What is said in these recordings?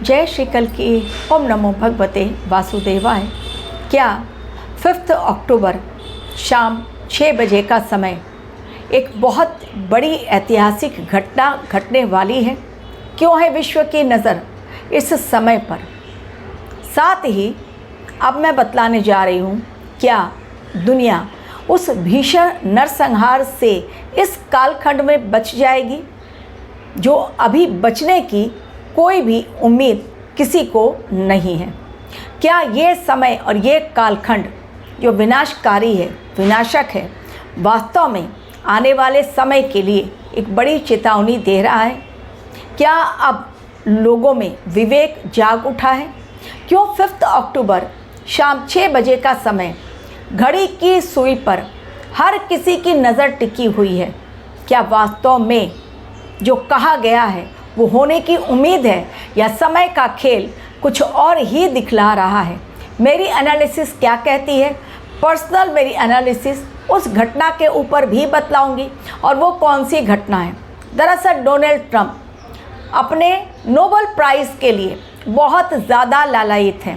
जय श्री कल की ओम नमो भगवते वासुदेवाय। क्या 5 अक्टूबर शाम 6 बजे का समय एक बहुत बड़ी ऐतिहासिक घटना घटने वाली है? क्यों है विश्व की नज़र इस समय पर? साथ ही अब मैं बतलाने जा रही हूँ, क्या दुनिया उस भीषण नरसंहार से इस कालखंड में बच जाएगी, जो अभी बचने की कोई भी उम्मीद किसी को नहीं है? क्या ये समय और ये कालखंड जो विनाशकारी है, विनाशक है, वास्तव में आने वाले समय के लिए एक बड़ी चेतावनी दे रहा है? क्या अब लोगों में विवेक जाग उठा है? क्यों 5 अक्टूबर शाम 6 बजे का समय घड़ी की सुई पर हर किसी की नज़र टिकी हुई है? क्या वास्तव में जो कहा गया है वो होने की उम्मीद है, या समय का खेल कुछ और ही दिखला रहा है? मेरी एनालिसिस क्या कहती है, पर्सनल मेरी एनालिसिस उस घटना के ऊपर भी बतलाऊंगी। और वो कौन सी घटना है? दरअसल डोनाल्ड ट्रंप अपने नोबेल प्राइज़ के लिए बहुत ज़्यादा लालायित हैं।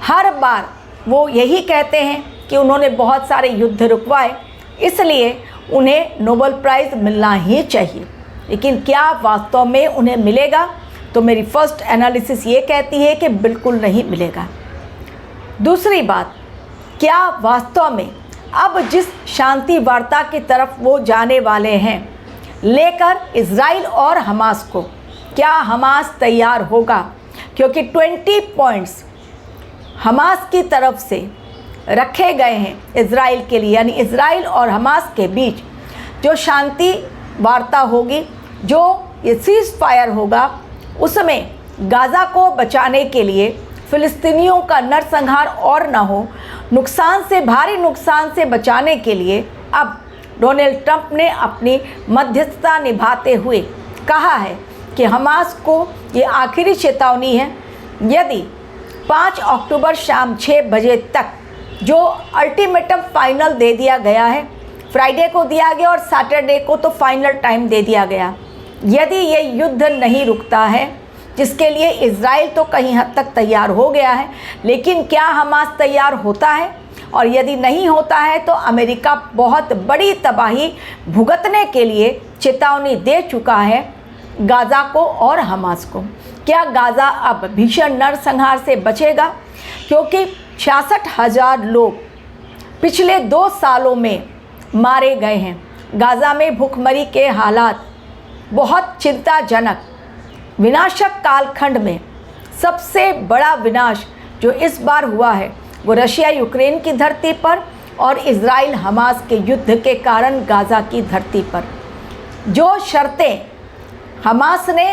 हर बार वो यही कहते हैं कि उन्होंने बहुत सारे युद्ध रुकवाए, इसलिए उन्हें नोबेल प्राइज़ मिलना ही चाहिए। लेकिन क्या वास्तव में उन्हें मिलेगा? तो मेरी फर्स्ट एनालिसिस ये कहती है कि बिल्कुल नहीं मिलेगा। दूसरी बात, क्या वास्तव में अब जिस शांति वार्ता की तरफ वो जाने वाले हैं लेकर इज़राइल और हमास को, क्या हमास तैयार होगा? क्योंकि 20 पॉइंट्स हमास की तरफ से रखे गए हैं इज़राइल के लिए, यानी इज़राइल और हमास के बीच जो शांति वार्ता होगी, जो ये सीज़ फायर होगा, उसमें गाज़ा को बचाने के लिए, फ़िलिस्तीनियों का नरसंहार और ना हो, नुकसान से, भारी नुकसान से बचाने के लिए अब डोनाल्ड ट्रंप ने अपनी मध्यस्थता निभाते हुए कहा है कि हमास को ये आखिरी चेतावनी है। यदि 5 अक्टूबर शाम 6 बजे तक जो अल्टीमेटम फाइनल दे दिया गया है, फ्राइडे को दिया गया और सैटरडे को तो फाइनल टाइम दे दिया गया, यदि ये युद्ध नहीं रुकता है, जिसके लिए इज़राइल तो कहीं हद तक तैयार हो गया है, लेकिन क्या हमास तैयार होता है? और यदि नहीं होता है तो अमेरिका बहुत बड़ी तबाही भुगतने के लिए चेतावनी दे चुका है गाज़ा को और हमास को। क्या गाज़ा अब भीषण नरसंहार से बचेगा? क्योंकि 66,000 लोग पिछले 2 सालों में मारे गए हैं। गाज़ा में भूखमरी के हालात बहुत चिंताजनक। विनाशक कालखंड में सबसे बड़ा विनाश जो इस बार हुआ है वो रशिया यूक्रेन की धरती पर और इज़राइल हमास के युद्ध के कारण गाज़ा की धरती पर। जो शर्तें हमास ने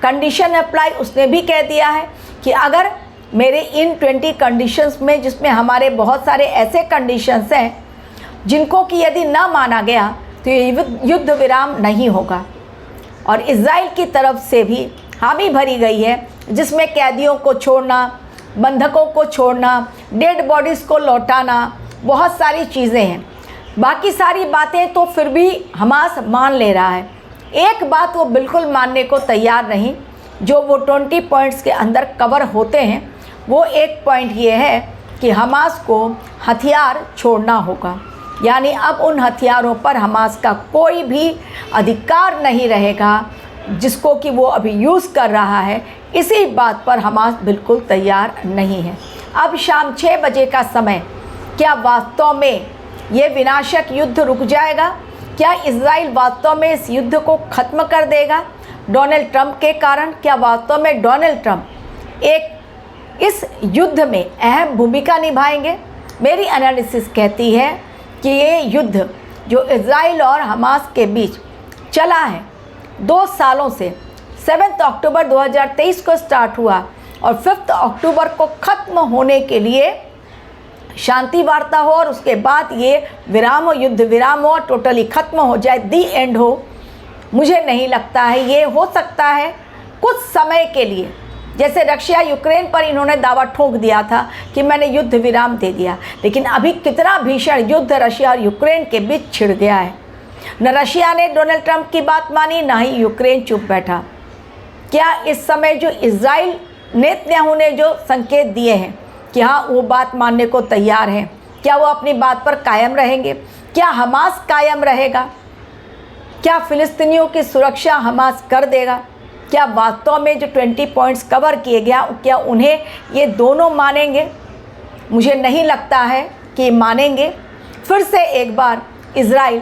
कंडीशन अप्लाई, उसने भी कह दिया है कि अगर मेरे इन 20 कंडीशंस में, जिसमें हमारे बहुत सारे ऐसे कंडीशंस हैं जिनको कि यदि ना माना गया तो ये युद्ध विराम नहीं होगा। और इज़राइल की तरफ से भी हामी भरी गई है, जिसमें कैदियों को छोड़ना, बंधकों को छोड़ना, डेड बॉडीज़ को लौटाना, बहुत सारी चीज़ें हैं। बाकी सारी बातें तो फिर भी हमास मान ले रहा है। एक बात वो बिल्कुल मानने को तैयार नहीं, जो वो 20 पॉइंट्स के अंदर कवर होते हैं, वो एक पॉइंट ये है कि हमास को हथियार छोड़ना होगा। यानी अब उन हथियारों पर हमास का कोई भी अधिकार नहीं रहेगा जिसको कि वो अभी यूज़ कर रहा है। इसी बात पर हमास बिल्कुल तैयार नहीं है। अब शाम 6 बजे का समय, क्या वास्तव में ये विनाशक युद्ध रुक जाएगा? क्या इज़राइल वास्तव में इस युद्ध को ख़त्म कर देगा डोनाल्ड ट्रंप के कारण? क्या वास्तव में डोनाल्ड ट्रंप एक इस युद्ध में अहम भूमिका निभाएंगे? मेरी एनालिसिस कहती है कि ये युद्ध जो इज़राइल और हमास के बीच चला है 2 सालों से, 7 अक्टूबर 2023 को स्टार्ट हुआ और 5 अक्टूबर को ख़त्म होने के लिए शांति वार्ता हो और उसके बाद ये विराम हो, युद्ध विराम हो, टोटली ख़त्म हो जाए, दी एंड हो। मुझे नहीं लगता है। ये हो सकता है कुछ समय के लिए, जैसे रशिया यूक्रेन पर इन्होंने दावा ठोक दिया था कि मैंने युद्ध विराम दे दिया, लेकिन अभी कितना भीषण युद्ध रशिया और यूक्रेन के बीच छिड़ गया है। न रशिया ने डोनाल्ड ट्रंप की बात मानी, ना ही यूक्रेन चुप बैठा। क्या इस समय जो इज़राइल नेतन्याहू ने जो संकेत दिए हैं कि हाँ वो बात मानने को तैयार हैं, क्या वो अपनी बात पर कायम रहेंगे? क्या हमास कायम रहेगा? क्या फ़िलिस्तीनियों की सुरक्षा हमास कर देगा? क्या वास्तव में जो 20 पॉइंट्स कवर किए गया क्या उन्हें ये दोनों मानेंगे? मुझे नहीं लगता है कि मानेंगे। फिर से एक बार इज़राइल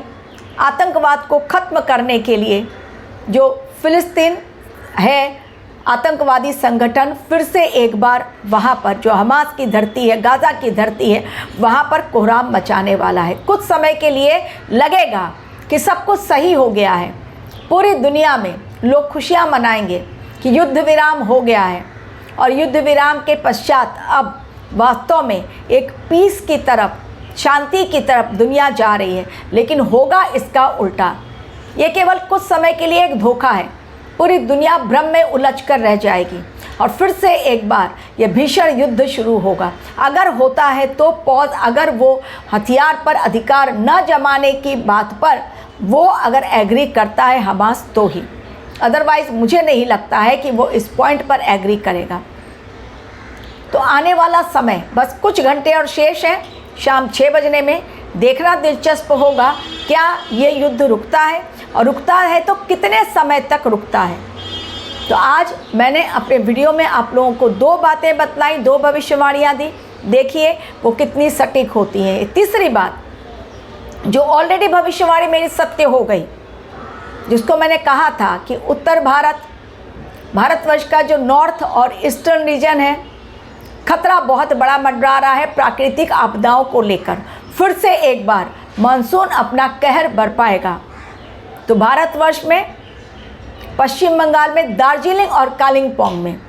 आतंकवाद को ख़त्म करने के लिए जो फ़िलिस्तीन है आतंकवादी संगठन फिर से एक बार वहाँ पर जो हमास की धरती है, गाज़ा की धरती है, वहाँ पर कोहराम मचाने वाला है। कुछ समय के लिए लगेगा कि सब कुछ सही हो गया है, पूरी दुनिया में लोग खुशियाँ मनाएंगे कि युद्ध विराम हो गया है और युद्ध विराम के पश्चात अब वास्तव में एक पीस की तरफ, शांति की तरफ दुनिया जा रही है। लेकिन होगा इसका उल्टा। ये केवल कुछ समय के लिए एक धोखा है। पूरी दुनिया भ्रम में उलझ कर रह जाएगी और फिर से एक बार ये भीषण युद्ध शुरू होगा। अगर होता है तो पॉज, अगर वो हथियार पर अधिकार न जमाने की बात पर वो अगर एग्री करता है हमास तो ही, अदरवाइज़ मुझे नहीं लगता है कि वो इस पॉइंट पर एग्री करेगा। तो आने वाला समय बस कुछ घंटे और शेष हैं, शाम 6 बजने में देखना दिलचस्प होगा क्या ये युद्ध रुकता है और रुकता है तो कितने समय तक रुकता है। तो आज मैंने अपने वीडियो में आप लोगों को 2 बातें बतलाई, 2 भविष्यवाणियाँ दी। देखिए वो कितनी सटीक होती हैं। तीसरी बात जो ऑलरेडी भविष्यवाणी मेरी सत्य हो गई, जिसको मैंने कहा था कि उत्तर भारतवर्ष का जो नॉर्थ और ईस्टर्न रीजन है, खतरा बहुत बड़ा मंडरा रहा है प्राकृतिक आपदाओं को लेकर। फिर से एक बार मानसून अपना कहर बरपाएगा। तो भारतवर्ष में पश्चिम बंगाल में दार्जिलिंग और कालिम्पोंग में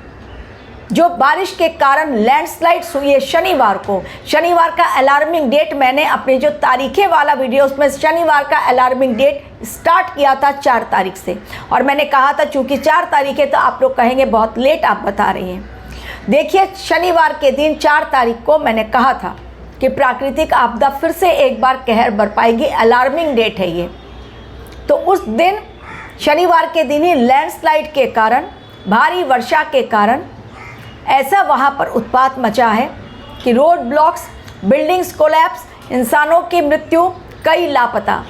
जो बारिश के कारण लैंडस्लाइड्स हुई है शनिवार को, शनिवार का अलार्मिंग डेट मैंने अपने जो तारीखें वाला वीडियो उसमें शनिवार का अलार्मिंग डेट स्टार्ट किया था 4 तारीख से। और मैंने कहा था चूँकि 4 तारीख है तो आप लोग कहेंगे बहुत लेट आप बता रही हैं। देखिए शनिवार के दिन 4 तारीख को मैंने कहा था कि प्राकृतिक आपदा फिर से एक बार कहर बरपाएगी, अलार्मिंग डेट है ये। तो उस दिन शनिवार के दिन ही लैंडस्लाइड के कारण, भारी वर्षा के कारण ऐसा वहाँ पर उत्पात मचा है कि रोड ब्लॉक्स, बिल्डिंग्स कोलैप्स, इंसानों की मृत्यु, कई लापता,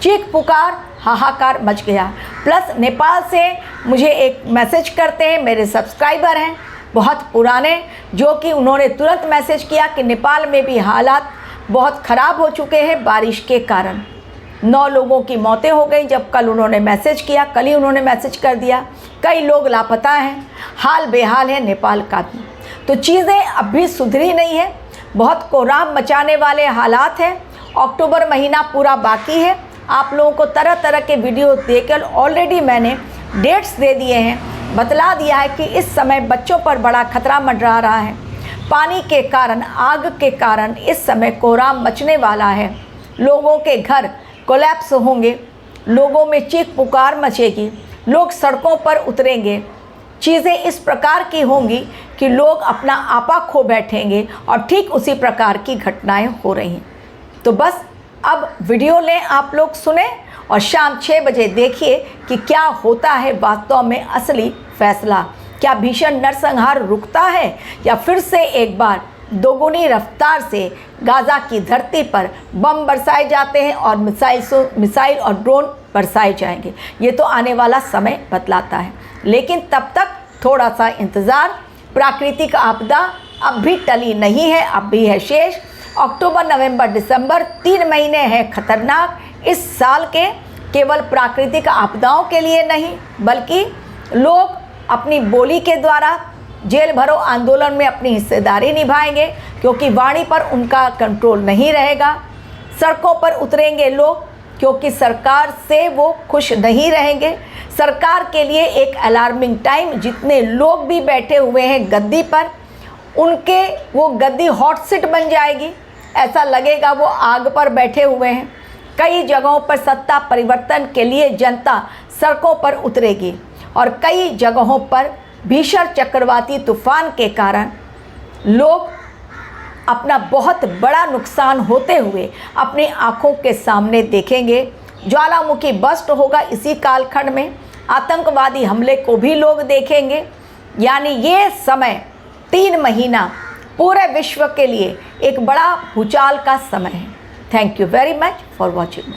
चीख पुकार, हाहाकार मच गया। प्लस नेपाल से मुझे एक मैसेज करते हैं, मेरे सब्सक्राइबर हैं बहुत पुराने, जो कि उन्होंने तुरंत मैसेज किया कि नेपाल में भी हालात बहुत ख़राब हो चुके हैं बारिश के कारण। 9 लोगों की मौतें हो गई जब कल उन्होंने मैसेज किया, कल ही उन्होंने मैसेज कर दिया। कई लोग लापता हैं, हाल बेहाल है नेपाल का भी। तो चीज़ें अब भी सुधरी नहीं है, बहुत कोहराम मचाने वाले हालात हैं। अक्टूबर महीना पूरा बाकी है। आप लोगों को तरह तरह के वीडियो देकर ऑलरेडी मैंने डेट्स दे दिए हैं, बतला दिया है कि इस समय बच्चों पर बड़ा खतरा मंडरा रहा है। पानी के कारण, आग के कारण इस समय कोहराम मचने वाला है। लोगों के घर कोलैप्स होंगे, लोगों में चीख पुकार मचेगी, लोग सड़कों पर उतरेंगे। चीज़ें इस प्रकार की होंगी कि लोग अपना आपा खो बैठेंगे और ठीक उसी प्रकार की घटनाएं हो रही हैं। तो बस अब वीडियो लें, आप लोग सुने और शाम 6 बजे देखिए कि क्या होता है वास्तव में असली फैसला। क्या भीषण नरसंहार रुकता है या फिर से एक बार दोगुनी रफ्तार से गाज़ा की धरती पर बम बरसाए जाते हैं और मिसाइल और ड्रोन बरसाए जाएंगे। ये तो आने वाला समय बतलाता है। लेकिन तब तक थोड़ा सा इंतज़ार। प्राकृतिक आपदा अब भी टली नहीं है, अब भी है शेष। अक्टूबर, नवंबर, दिसंबर 3 महीने हैं खतरनाक इस साल के, केवल प्राकृतिक आपदाओं के लिए नहीं बल्कि लोग अपनी बोली के द्वारा जेल भरो आंदोलन में अपनी हिस्सेदारी निभाएंगे, क्योंकि वाणी पर उनका कंट्रोल नहीं रहेगा। सड़कों पर उतरेंगे लोग क्योंकि सरकार से वो खुश नहीं रहेंगे। सरकार के लिए एक अलार्मिंग टाइम, जितने लोग भी बैठे हुए हैं गद्दी पर, उनके वो गद्दी हॉट सीट बन जाएगी। ऐसा लगेगा वो आग पर बैठे हुए हैं। कई जगहों पर सत्ता परिवर्तन के लिए जनता सड़कों पर उतरेगी और कई जगहों पर भीषण चक्रवाती तूफान के कारण लोग अपना बहुत बड़ा नुकसान होते हुए अपनी आँखों के सामने देखेंगे। ज्वालामुखी बस्ट होगा इसी कालखंड में, आतंकवादी हमले को भी लोग देखेंगे। यानी ये समय 3 महीना पूरे विश्व के लिए एक बड़ा भूचाल का समय है। Thank you very much for watching.